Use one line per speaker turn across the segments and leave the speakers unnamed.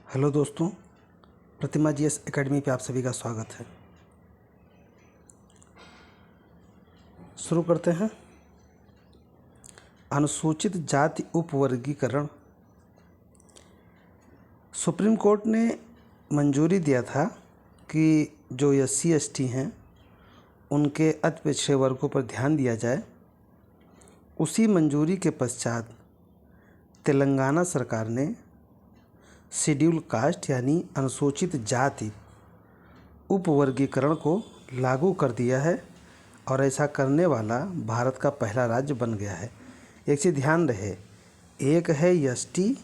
Hello दोस्तों, प्रतिमा GS academy पे आप सभी का स्वागत है। शुरू करते हैं। अनुसूचित जाति उपवर्गीकरण। सुप्रीम कोर्ट ने मंजूरी दिया था कि जो SC/ST हैं उनके अति पिछड़े वर्गों पर ध्यान दिया जाए। उसी मंजूरी के पश्चात तेलंगाना सरकार ने शेड्यूल कास्ट यानी अनुसूचित जाति उपवर्गीकरण को लागू कर दिया है और ऐसा करने वाला भारत का पहला राज्य बन गया है। एक चीज़ ध्यान रहे, एक है ST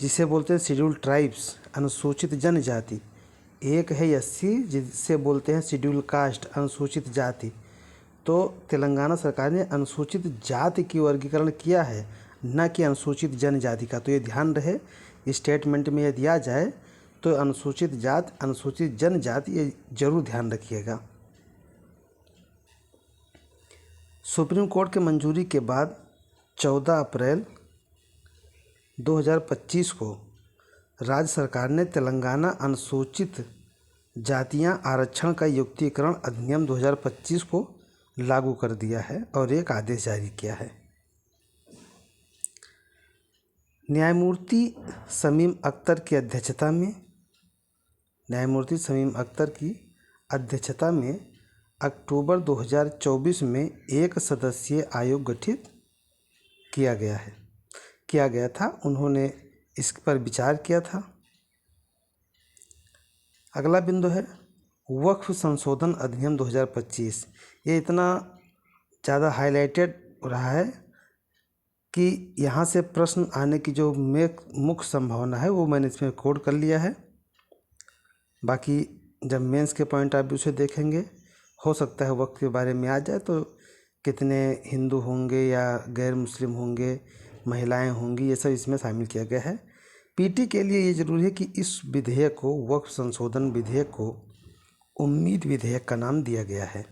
जिसे बोलते हैं शेड्यूल ट्राइब्स अनुसूचित जनजाति, एक है SC जिसे बोलते हैं शेड्यूल कास्ट अनुसूचित जाति। तो तेलंगाना सरकार ने अनुसूचित जाति की वर्गीकरण किया है, न कि अनुसूचित जनजाति का। तो ये ध्यान रहे, स्टेटमेंट में यदि आ जाए तो अनुसूचित जाति अनुसूचित जनजाति ये जरूर ध्यान रखिएगा। सुप्रीम कोर्ट के मंजूरी के बाद 14 अप्रैल 2025 को राज्य सरकार ने तेलंगाना अनुसूचित जातियां आरक्षण का युक्तिकरण अधिनियम 2025 को लागू कर दिया है और एक आदेश जारी किया है। न्यायमूर्ति शमीम अख्तर की अध्यक्षता में अक्टूबर 2024 में एक सदस्यीय आयोग गठित किया गया था। उन्होंने इस पर विचार किया था। अगला बिंदु है वक्फ संशोधन अधिनियम 2025। ये इतना ज़्यादा हाईलाइटेड रहा है कि यहाँ से प्रश्न आने की जो मुख्य संभावना है वो मैंने इसमें कोड कर लिया है। बाकी जब मेंस के पॉइंट ऑफ व्यू से देखेंगे, हो सकता है वक्फ के बारे में आ जाए तो कितने हिंदू होंगे या गैर मुस्लिम होंगे, महिलाएं होंगी, ये सब इसमें शामिल किया गया है। पीटी के लिए ये ज़रूरी है कि इस विधेयक को, वक्फ संशोधन विधेयक को उम्मीद विधेयक का नाम दिया गया है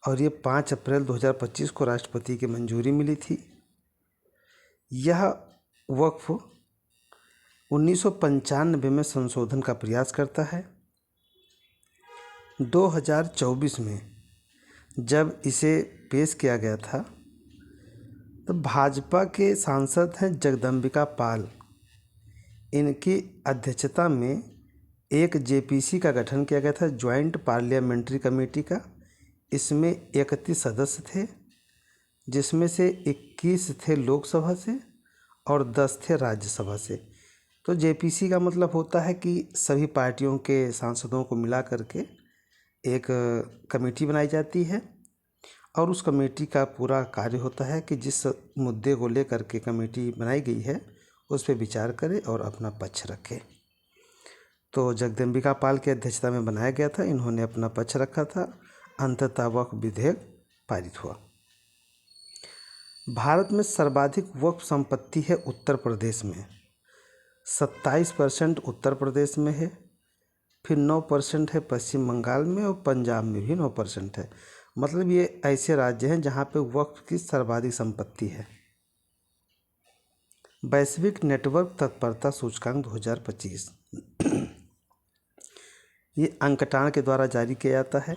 और ये 5 अप्रैल 2025 को राष्ट्रपति की मंजूरी मिली थी। यह वक्फ 1995 में संशोधन का प्रयास करता है। 2024 में जब इसे पेश किया गया था तो भाजपा के सांसद हैं जगदम्बिका पाल, इनकी अध्यक्षता में एक JPC का गठन किया गया था, ज्वाइंट पार्लियामेंट्री कमेटी का। इसमें 31 सदस्य थे, जिसमें से 21 थे लोकसभा से और 10 थे राज्यसभा से। तो JPC का मतलब होता है कि सभी पार्टियों के सांसदों को मिला करके एक कमेटी बनाई जाती है और उस कमेटी का पूरा कार्य होता है कि जिस मुद्दे को लेकर के कमेटी बनाई गई है उस पर विचार करे और अपना पक्ष रखे। तो जगदम्बिका पाल की अध्यक्षता में बनाया गया था, इन्होंने अपना पक्ष रखा था। अंततः वक्फ विधेयक पारित हुआ। भारत में सर्वाधिक वक्फ संपत्ति है उत्तर प्रदेश में, 27% उत्तर प्रदेश में है, फिर 9% है पश्चिम बंगाल में और पंजाब में भी 9% है। मतलब ये ऐसे राज्य हैं जहाँ पे वक्फ की सर्वाधिक संपत्ति है। वैश्विक नेटवर्क तत्परता सूचकांक 2025 ये अंकटाण के द्वारा जारी किया जाता है।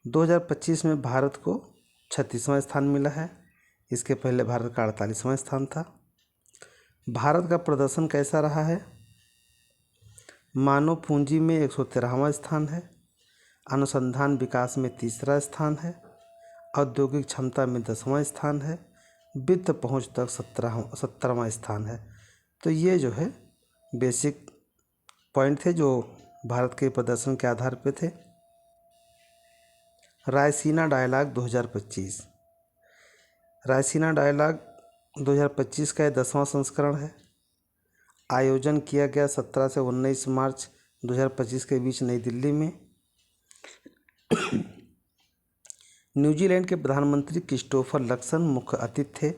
2025 में भारत को 36वां स्थान मिला है। इसके पहले भारत का 48वां स्थान था। भारत का प्रदर्शन कैसा रहा है? मानव पूंजी में 113वां स्थान है, अनुसंधान विकास में 3रा स्थान है, औद्योगिक क्षमता में 10वां स्थान है, वित्त पहुंच तक 17वां स्थान है। तो ये जो है बेसिक पॉइंट थे जो भारत के प्रदर्शन के आधार पे थे। रायसीना डायलॉग 2025। रायसीना डायलॉग 2025 का 10वां संस्करण है। आयोजन किया गया 17 से 19 मार्च 2025 के बीच नई दिल्ली में। न्यूजीलैंड के प्रधानमंत्री क्रिस्टोफर लक्सन मुख्य अतिथि थे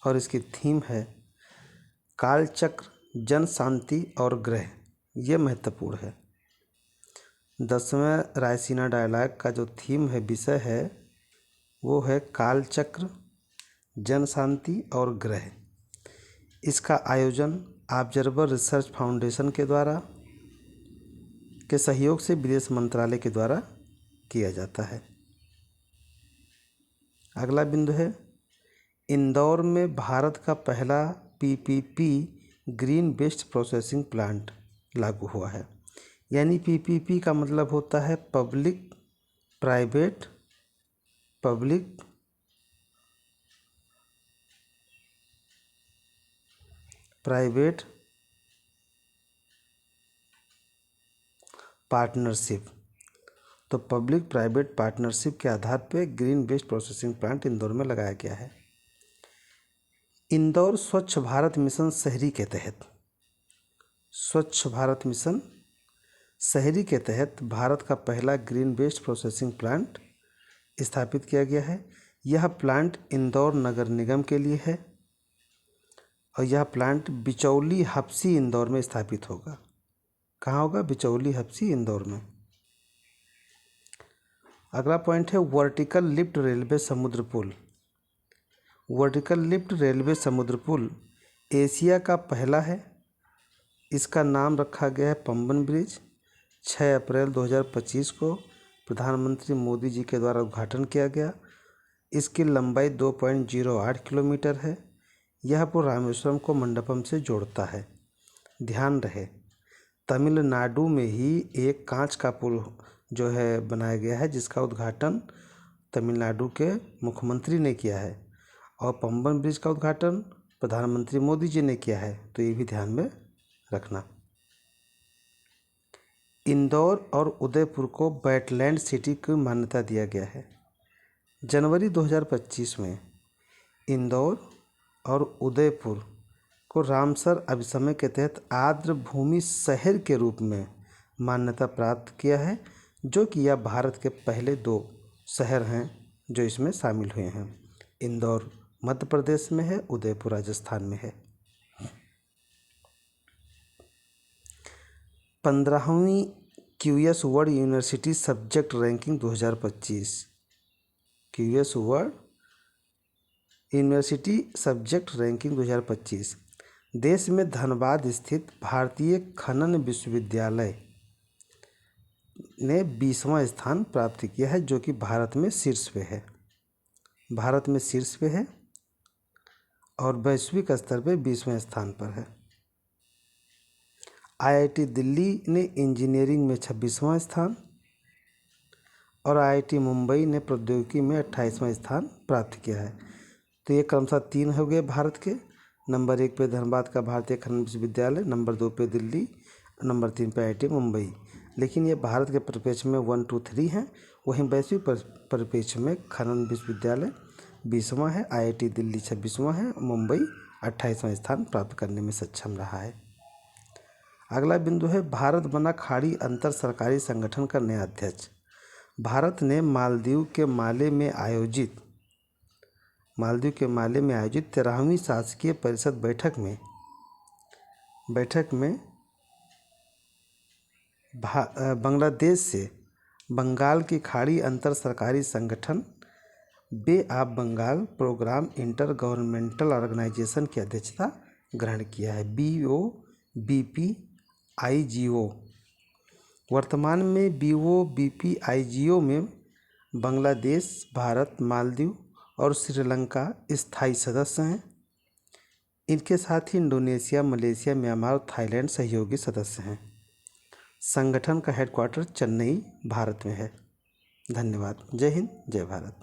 और इसकी थीम है कालचक्र, जन शांति और ग्रह। ये महत्वपूर्ण है। 10वें रायसीना डायलॉग का जो थीम है, विषय है, वो है कालचक्र, जन शांति और ग्रह। इसका आयोजन ऑब्जर्वर रिसर्च फाउंडेशन के सहयोग से विदेश मंत्रालय के द्वारा किया जाता है। अगला बिंदु है, इंदौर में भारत का पहला PPP green waste processing plant लागू हुआ है। यानी पीपीपी का मतलब होता है पब्लिक प्राइवेट पार्टनरशिप। तो पब्लिक प्राइवेट पार्टनरशिप के आधार पर green waste processing plant Indore में लगाया गया है। इंदौर स्वच्छ भारत मिशन शहरी के तहत भारत का पहला ग्रीन वेस्ट प्रोसेसिंग प्लांट स्थापित किया गया है। यह प्लांट इंदौर नगर निगम के लिए है और यह प्लांट बिचौली हप्सी इंदौर में स्थापित होगा। कहाँ होगा? बिचौली हप्सी इंदौर में। अगला पॉइंट है वर्टिकल लिफ्ट रेलवे समुद्र पुल। वर्टिकल लिफ्ट रेलवे समुद्र पुल एशिया का पहला है। इसका नाम रखा गया है पंबन ब्रिज। 6 अप्रैल 2025 को प्रधानमंत्री मोदी जी के द्वारा उद्घाटन किया गया। इसकी लंबाई 2.08 किलोमीटर है। यह पुल रामेश्वरम को मंडपम से जोड़ता है। ध्यान रहे, तमिलनाडु में ही एक कांच का पुल जो है बनाया गया है, जिसका उद्घाटन तमिलनाडु के मुख्यमंत्री ने किया है और पंबन ब्रिज का उद्घाटन प्रधानमंत्री मोदी जी ने किया है। तो ये भी ध्यान में रखना। इंदौर और उदयपुर को वेटलैंड सिटी की मान्यता दिया गया है। जनवरी 2025 में इंदौर और उदयपुर को रामसर अभिसमय के तहत आर्द्र भूमि शहर के रूप में मान्यता प्राप्त किया है, जो कि यह भारत के पहले 2 शहर हैं जो इसमें शामिल हुए हैं। इंदौर मध्य प्रदेश में है, उदयपुर राजस्थान में है। 15वीं QS world university subject ranking 2025। QS world university subject ranking 2025 देश में धनबाद स्थित भारतीय खनन विश्वविद्यालय ने 20वां स्थान प्राप्त किया है, जो कि भारत में शीर्ष पे है और वैश्विक स्तर पे 20वें स्थान पर है। आईआईटी दिल्ली ने इंजीनियरिंग में 26वां स्थान और आईआईटी मुंबई ने प्रौद्योगिकी में 28वां स्थान प्राप्त किया है। तो ये क्रमशः 3 हो गए भारत के। नंबर 1 पे धनबाद का भारतीय खनन विश्वविद्यालय, नंबर 2 पे दिल्ली, नंबर 3 पे आईआईटी मुंबई। लेकिन ये भारत के परिप्रेक्ष्य में 1, 2, 3 हैं। वहीं वैश्विक परिप्रेक्ष्य में खनन विश्वविद्यालय 20वां है, आईआईटी दिल्ली 26वां है, मुंबई 28वां स्थान प्राप्त करने में सक्षम रहा है। अगला बिंदु है, भारत बना खाड़ी अंतर सरकारी संगठन का नया अध्यक्ष। भारत ने मालदीव के माले में आयोजित 13वीं शासकीय परिषद बैठक में बांग्लादेश से बंगाल की खाड़ी अंतर सरकारी संगठन bay of Bengal programme intergovernmental organisation की अध्यक्षता ग्रहण किया है। BOBPIGO। वर्तमान में BOBPIGO में बांग्लादेश, भारत, मालदीव और श्रीलंका स्थायी सदस्य हैं। इनके साथ ही इंडोनेशिया, मलेशिया, म्यांमार और थाईलैंड सहयोगी सदस्य हैं। संगठन का हेडक्वार्टर चेन्नई, भारत में है। धन्यवाद। जय हिंद, जय भारत।